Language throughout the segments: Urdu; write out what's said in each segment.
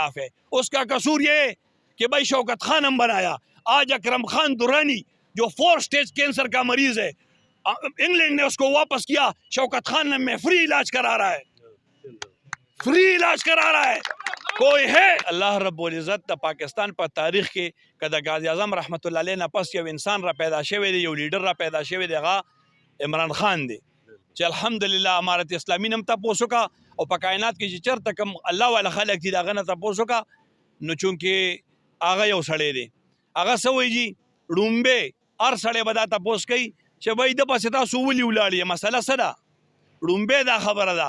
خلاف ہے. اس کا قصور یہ ہے کہ بھائی شوکت خان ہم بنایا. آج اکرم خان درانی جو 4 اسٹیج کینسر کا مریض ہے، انگلینڈ نے اس کو واپس کیا. شوکت خان میں فری علاج کرا رہا ہے، فری علاج کرا رہا ہے. کوئی ہے اللہ رب العزت د پاکستان په تاریخ کې کدا غازی اعظم رحمت الله علیه نه پس یو انسان را پیدا شوی دی، یو لیډر را پیدا شوی دی، هغه عمران خان دی چې الحمدلله امارت اسلامی نم تاسو کا او په کائنات کې چې چرته کوم الله والا خلق دي داغه نه تاسو کا نو چونکه هغه یو سړی دی. هغه سوي جی ډومبه هر سړی به دا تاسو کوي چې وای د پاسه تاسو ولي ولاړی مسله سره ډومبه دا خبره ده.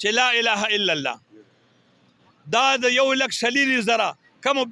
چې لا اله الا الله دا د 1,40,000 کم او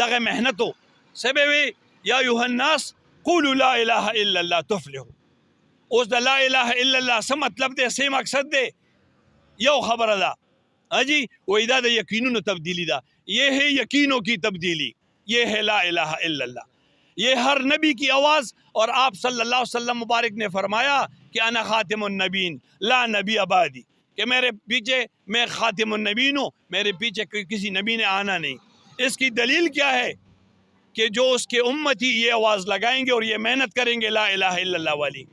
دغه مهنتو سبب یا ایها الناس قولوا لا اله الا الله تفلحوا. اوس د لا اله الا الله څه مطلب دی، څه مقصد دی؟ یو خبره ده اجی وای دا د یقینونو تبدیلی ده. یہ ہے یقینوں کی تبدیلی، یہ ہے لا الہ الا اللہ. یہ ہر نبی کی آواز، اور آپ صلی اللہ علیہ وسلم مبارک نے فرمایا کہ انا خاتم النبین لا نبی آبادی، کہ میرے پیچھے میں خاتم النبین ہوں، میرے پیچھے کسی نبی نے آنا نہیں. اس کی دلیل کیا ہے کہ جو اس کے امتی یہ آواز لگائیں گے اور یہ محنت کریں گے لا الہ الا اللہ والی.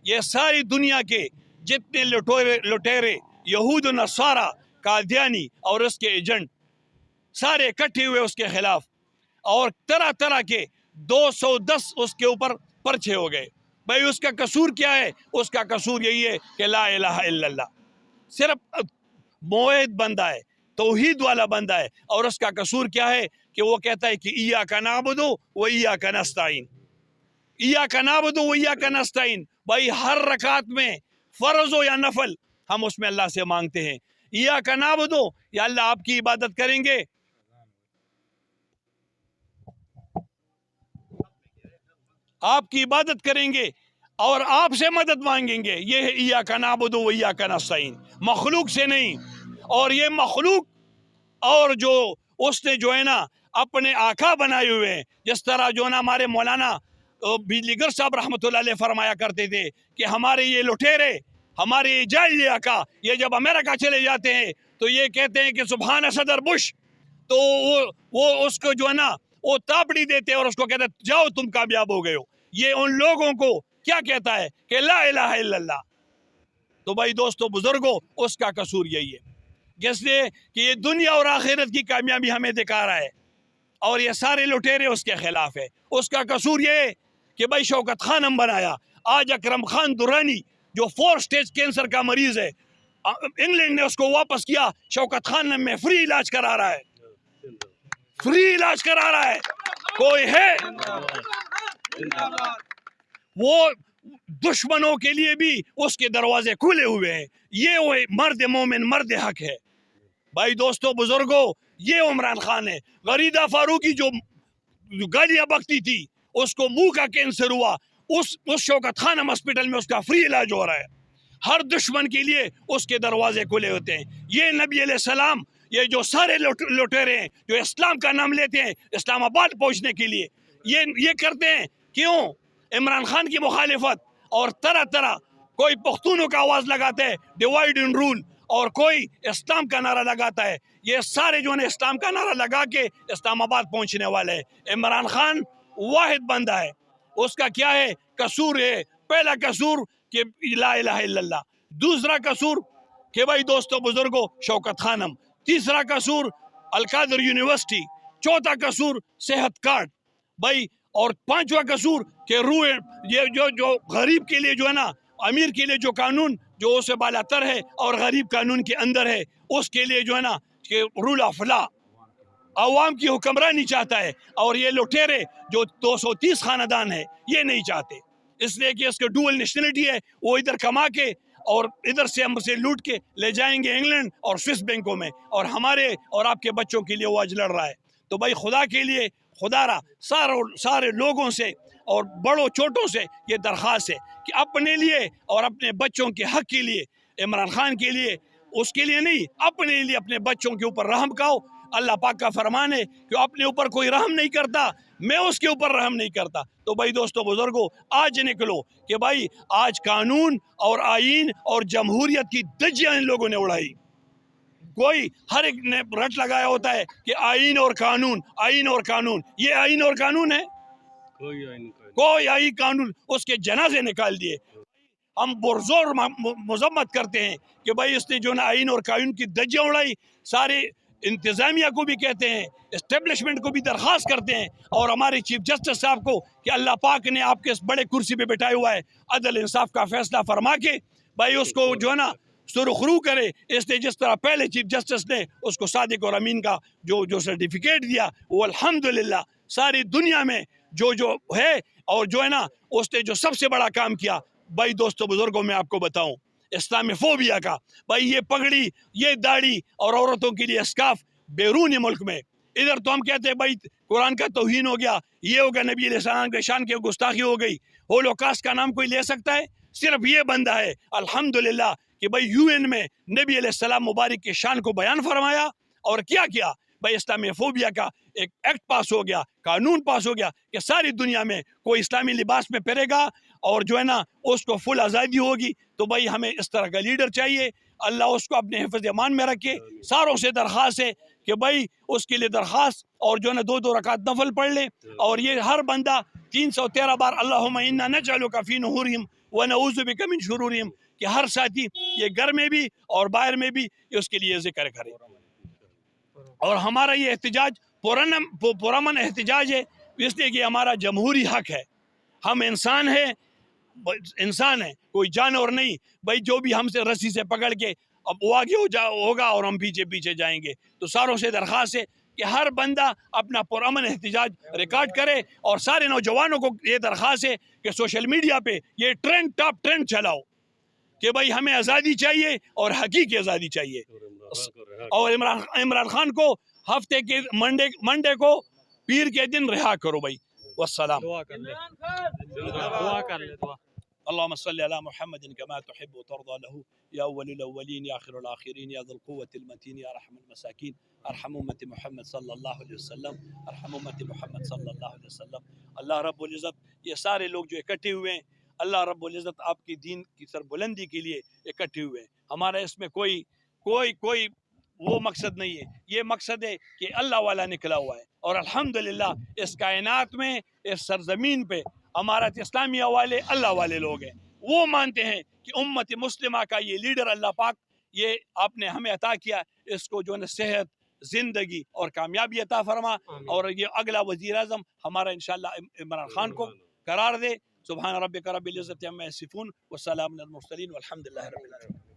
یہ ساری دنیا کے جتنے لٹیرے یہود و نصارہ قادیانی اور اس کے ایجنٹ سارے اکٹھے ہوئے اس کے خلاف، اور طرح طرح کے 210 اس کے اوپر پرچے ہو گئے. بھائی اس کا قصور کیا ہے؟ اس کا قصور یہی ہے کہ لا الہ الا اللہ صرف موحد بندہ ہے، توحید والا بندہ ہے. اور اس کا قصور کیا ہے کہ وہ کہتا ہے کہ ایاک نعبد و ایاک نستعین، ایاک نعبد و ایاک نستعین. بھائی ہر رکعت میں فرض ہو یا نفل ہم اس میں اللہ سے مانگتے ہیں ایاک نعبد ہو یا اللہ آپ کی عبادت کریں گے، آپ کی عبادت کریں گے اور آپ سے مدد مانگیں گے. یہ ہے ایاک نعبد و ایاک نستعین، مخلوق سے نہیں. اور یہ مخلوق اور جو اس نے جو ہے نا اپنے آقا بنائے ہوئے ہیں، جس طرح جو ہے نا ہمارے مولانا بجلیگر صاحب رحمۃ اللہ علیہ فرمایا کرتے تھے کہ ہمارے یہ لٹیرے، ہمارے یہ جعلی آقا، یہ جب امریکہ چلے جاتے ہیں تو یہ کہتے ہیں کہ سبحان صدر بش، تو وہ اس کو جو ہے نا وہ تاپڑی دیتے اور اس کو کہتے ہیں جاؤ تم کامیاب ہو گئے ہو. یہ ان لوگوں کو کیا کہتا ہے کہ لا الہ الا اللہ. تو بھائی دوستو بزرگوں، اس کا قصور یہی ہے جس نے کہ یہ دنیا اور آخرت کی کامیابی ہمیں دکھا رہا ہے، اور یہ سارے لٹیرے اس کے خلاف ہے. اس کا قصور یہ ہے کہ بھائی شوکت خان ہم بنایا. آج اکرم خان درانی جو 4 اسٹیج کینسر کا مریض ہے، انگلینڈ نے اس کو واپس کیا. شوکت خان میں فری علاج کرا رہا ہے، فری علاج کرا رہا ہے. کوئی ہے وہ دشمنوں کے لیے بھی اس کے دروازے کھلے ہوئے ہیں. یہ وہ مرد مومن، مرد حق ہے. بھائی دوستو بزرگوں، یہ عمران خان ہے. غریدہ فاروقی جو گالیاں بکتی تھی، اس کو منہ کا کینسر ہوا، اس شوکت خان ہاسپٹل میں اس کا فری علاج ہو رہا ہے. ہر دشمن کے لیے اس کے دروازے کھلے ہوتے ہیں. یہ نبی علیہ السلام، یہ جو سارے لٹیرے ہیں جو اسلام کا نام لیتے ہیں اسلام آباد پہنچنے کے لیے، یہ کرتے ہیں. کیوں؟ عمران خان کی مخالفت، اور طرح طرح کوئی پختونوں کا آواز لگاتا ہے ڈیوائیڈ اینڈ رول، اور کوئی اسلام کا نعرہ لگاتا ہے. یہ سارے جو ہے اسلام کا نعرہ لگا کے اسلام آباد پہنچنے والے ہیں. عمران خان واحد بندہ ہے. اس کا کیا ہے قصور ہے؟ پہلا قصور کہ لا الہ الا اللہ، دوسرا قصور کہ بھائی دوستو بزرگوں شوکت خانم، تیسرا قصور القادر یونیورسٹی، چوتھا قصور صحت کارڈ بھائی، اور پانچواں قصور کہ روح، یہ جو غریب کے لیے جو ہے نا، امیر کے لیے جو قانون جو اسے بالا تر ہے اور غریب قانون کے اندر ہے، اس کے لیے جو ہے نا کہ رول آف لا، عوام کی حکمرانی چاہتا ہے. اور یہ لٹیرے جو 230 خاندان ہے یہ نہیں چاہتے، اس لیے کہ اس کے ڈوئل نیشنلٹی ہے. وہ ادھر کما کے اور ادھر سے ہم سے لوٹ کے لے جائیں گے انگلینڈ اور سوئس بینکوں میں، اور ہمارے اور آپ کے بچوں کے لیے وہ آج لڑ رہا ہے. تو بھائی خدا کے لیے، خدا را سارے لوگوں سے اور بڑوں چھوٹوں سے یہ درخواست ہے کہ اپنے لیے اور اپنے بچوں کے حق کے لیے، عمران خان کے لیے، اس کے لیے نہیں، اپنے لیے اپنے بچوں کے اوپر رحم کھاؤ. اللہ پاک کا فرمان ہے کہ اپنے اوپر کوئی رحم نہیں کرتا، میں اس کے اوپر رحم نہیں کرتا۔ تو بھائی دوستو بزرگوں، آج نکلو کہ بھائی آج قانون اور آئین اور جمہوریت کی دھجیاں ان لوگوں نے اڑائی۔ کوئی ہر ایک نے رٹ لگایا ہوتا ہے کہ آئین اور قانون، آئین اور قانون۔ یہ آئین اور قانون ہے؟ کوئی آئین قانون، اس کے جنازے نکال دیے۔ ہم برزور مذمت کرتے ہیں کہ بھائی اس نے جو نا آئین اور قانون کی دھجیاں اڑائی۔ سارے انتظامیہ کو بھی کہتے ہیں، اسٹیبلشمنٹ کو بھی درخواست کرتے ہیں، اور ہمارے چیف جسٹس صاحب کو کہ اللہ پاک نے آپ کے اس بڑے کرسی پہ بٹھایا ہوا ہے، عدل انصاف کا فیصلہ فرما کے بھائی اس کو جو ہے نا سرخرو کرے۔ اس نے جس طرح پہلے چیف جسٹس نے اس کو صادق اور امین کا جو سرٹیفکیٹ دیا، وہ الحمدللہ ساری دنیا میں جو ہے، اور جو ہے نا اس نے جو سب سے بڑا کام کیا بھائی دوستو بزرگوں میں آپ کو بتاؤں، اسلامی فوبیا کا۔ بھائی یہ پگڑی، یہ داڑھی اور عورتوں کے لیے اسکارف بیرونی ملک میں، ادھر تو ہم کہتے ہیں بھائی قرآن کا توہین ہو گیا، یہ ہو گیا، نبی علیہ السلام کے شان کی گستاخی ہو گئی۔ ہولوکاسٹ کا نام کوئی لے سکتا ہے؟ صرف یہ بندہ ہے الحمدللہ کہ بھائی یو این میں نبی علیہ السلام مبارک کے شان کو بیان فرمایا، اور کیا بھائی اسلامی فوبیا کا ایک ایکٹ پاس ہو گیا، قانون پاس ہو گیا کہ ساری دنیا میں کوئی اسلامی لباس میں پہنے گا اور جو ہے نا اس کو فل آزادی ہوگی۔ تو بھائی ہمیں اس طرح کا لیڈر چاہیے، اللہ اس کو اپنے حفظ امان میں رکھے۔ ساروں سے درخواست ہے کہ بھائی اس کے لیے درخواست، اور جو ہے نا 2 رکعت نفل پڑھ لے، اور یہ ہر بندہ 313 بار اللہم انا نجعلک فی نحورہم ونعوذ بک من شرورہم، کہ ہر ساتھی یہ گھر میں بھی اور باہر میں بھی اس کے لیے ذکر کرے۔ اور ہمارا یہ احتجاج پرامن احتجاج ہے، اس لیے کہ ہمارا جمہوری حق ہے۔ ہم انسان ہیں، کوئی جانور نہیں۔ بھائی جو بھی ہم سے رسی سے پکڑ کے اب وہ آگے ہوگا اور ہم پیچھے جائیں گے۔ تو ساروں سے درخواست ہے کہ ہر بندہ اپنا پرامن احتجاج ریکارڈ کرے، اور سارے نوجوانوں کو یہ درخواست ہے کہ سوشل میڈیا پہ یہ ٹاپ ٹرینڈ چلاؤ کہ بھائی ہمیں آزادی چاہیے اور حقیقی آزادی چاہیے، اور عمران خان کو ہفتے کے منڈے کو پیر کے دن رہا کرو بھائی۔ والسلام۔ اللهم صل على محمد كما تحب وترضى له يا أول الأولين يا آخر الآخرين يا ذا القوة المتين يا رحم المساكين ارحم امت محمد صلی اللہ علیہ وسلم، ارحم امت محمد صلی اللہ علیہ وسلم۔ اللہ رب العزت یہ سارے لوگ جو اکٹھے ہوئے ہیں، اللہ رب العزت آپ کی دین کی سربلندی کے لیے اکٹھے ہوئے ہیں۔ ہمارا اس میں کوئی وہ مقصد نہیں ہے، یہ مقصد ہے کہ اللہ والا نکلا ہوا ہے، اور الحمدللہ اس کائنات میں، اس سرزمین پہ ہمارا اسلامیہ والے اللہ والے لوگ ہیں۔ وہ مانتے ہیں کہ امت مسلمہ کا یہ لیڈر اللہ پاک، یہ آپ نے ہمیں عطا کیا، اس کو جو ہے صحت، زندگی اور کامیابی عطا فرما، اور یہ اگلا وزیر اعظم ہمارا انشاءاللہ عمران خان کو قرار دے۔ سبحان ربک رب العزت عما یصفون والسلام علی المرسلین والحمد للہ رب العالمین۔